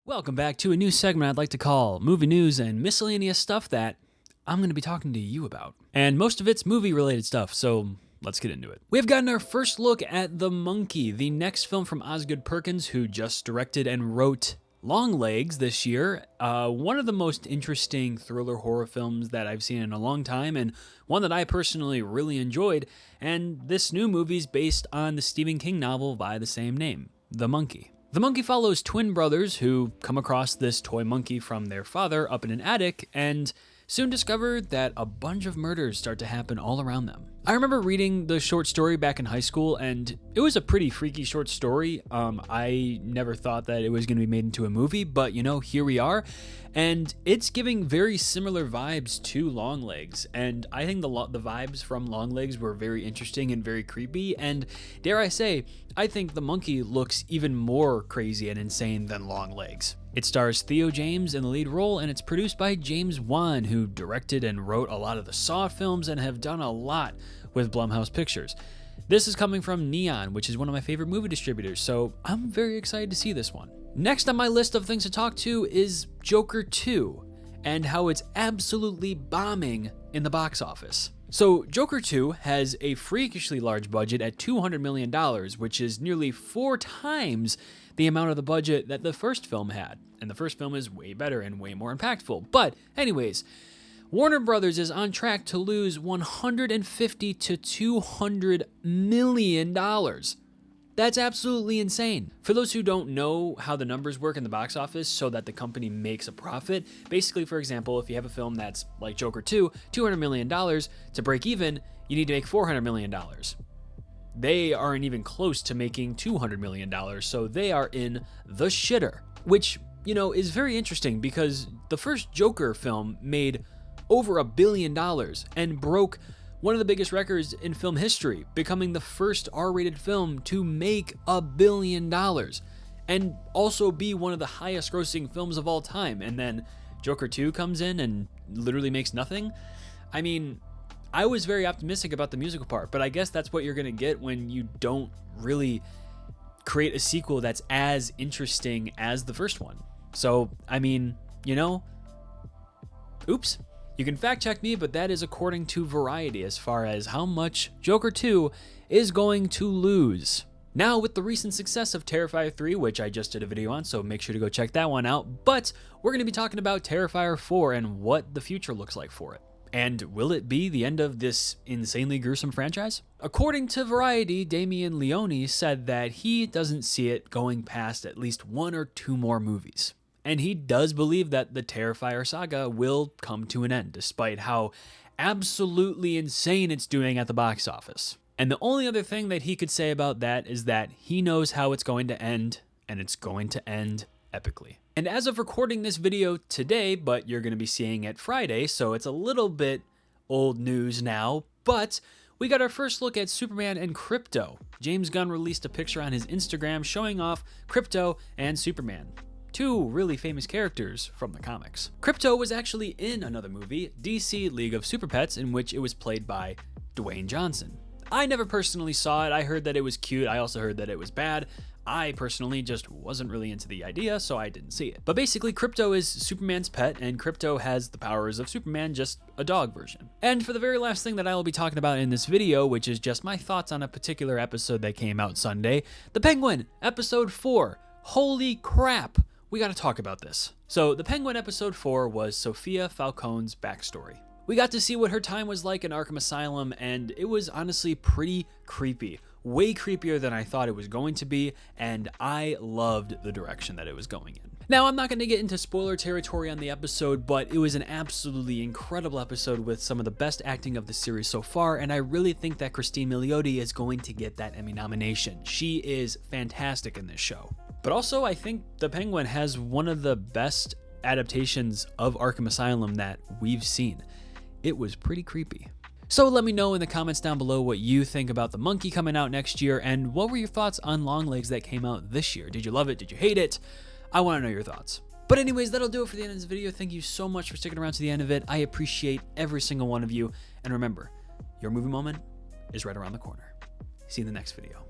Welcome back to a new segment I'd like to call Movie News and Miscellaneous Stuff that I'm going to be talking to you about. And most of it's movie-related stuff, so let's get into it. We have gotten our first look at The Monkey, the next film from Osgood Perkins, who just directed and wrote Longlegs this year. One of the most interesting thriller horror films that I've seen in a long time, and one that I personally really enjoyed. And this new movie's based on the Stephen King novel by the same name, The Monkey. The Monkey follows twin brothers who come across this toy monkey from their father up in an attic and soon discover that a bunch of murders start to happen all around them. I remember reading the short story back in high school, and it was a pretty freaky short story. I never thought that it was going to be made into a movie, but here we are. And it's giving very similar vibes to Longlegs, and I think the vibes from Longlegs were very interesting and very creepy, and dare I say, I think The Monkey looks even more crazy and insane than Longlegs. It stars Theo James in the lead role, and it's produced by James Wan, who directed and wrote a lot of the Saw films and have done a lot with Blumhouse Pictures. This is coming from Neon, which is one of my favorite movie distributors, so I'm very excited to see this one. Next on my list of things to talk to is Joker 2, and how it's absolutely bombing in the box office. So Joker 2 has a freakishly large budget at $200 million, which is nearly 4 times the amount of the budget that the first film had. And the first film is way better and way more impactful. But anyways, Warner Brothers is on track to lose $150 to $200 million. That's absolutely insane. For those who don't know how the numbers work in the box office so that the company makes a profit, basically, for example, if you have a film that's like Joker 2, $200 million, to break even, you need to make $400 million. They aren't even close to making $200 million, so they are in the shitter, which, is very interesting because the first Joker film made over $1 billion and broke one of the biggest records in film history, becoming the first R-rated film to make $1 billion and also be one of the highest grossing films of all time. And then Joker 2 comes in and literally makes nothing. I mean, I was very optimistic about the musical part, but I guess that's what you're going to get when you don't really create a sequel that's as interesting as the first one. So, I mean, oops. You can fact check me, but that is according to Variety as far as how much Joker 2 is going to lose. Now, with the recent success of Terrifier 3, which I just did a video on, so make sure to go check that one out, but we're going to be talking about Terrifier 4 and what the future looks like for it. And will it be the end of this insanely gruesome franchise? According to Variety, Damien Leone said that he doesn't see it going past at least 1 or 2 more movies. And he does believe that the Terrifier saga will come to an end, despite how absolutely insane it's doing at the box office. And the only other thing that he could say about that is that he knows how it's going to end, and it's going to end epically. And as of recording this video today, but you're going to be seeing it Friday, so it's a little bit old news now, but we got our first look at Superman and Krypto. James Gunn released a picture on his Instagram showing off Krypto and Superman, 2 really famous characters from the comics. Krypto was actually in another movie, DC League of Super Pets, in which it was played by Dwayne Johnson. I never personally saw it. I heard that it was cute. I also heard that it was bad. I personally just wasn't really into the idea, so I didn't see it. But basically, Krypto is Superman's pet, and Krypto has the powers of Superman, just a dog version. And for the very last thing that I will be talking about in this video, which is just my thoughts on a particular episode that came out Sunday, The Penguin, episode 4. Holy crap! We gotta talk about this. So, The Penguin episode 4 was Sophia Falcone's backstory. We got to see what her time was like in Arkham Asylum, and it was honestly pretty creepy. Way creepier than I thought it was going to be, and I loved the direction that it was going in. Now, I'm not going to get into spoiler territory on the episode, but it was an absolutely incredible episode with some of the best acting of the series so far, and I really think that Christine Milioti is going to get that Emmy nomination. She is fantastic in this show. But also, I think The Penguin has one of the best adaptations of Arkham Asylum that we've seen. It was pretty creepy. So let me know in the comments down below what you think about The Monkey coming out next year, and what were your thoughts on Longlegs that came out this year? Did you love it? Did you hate it? I want to know your thoughts. But anyways, that'll do it for the end of this video. Thank you so much for sticking around to the end of it. I appreciate every single one of you. And remember, your movie moment is right around the corner. See you in the next video.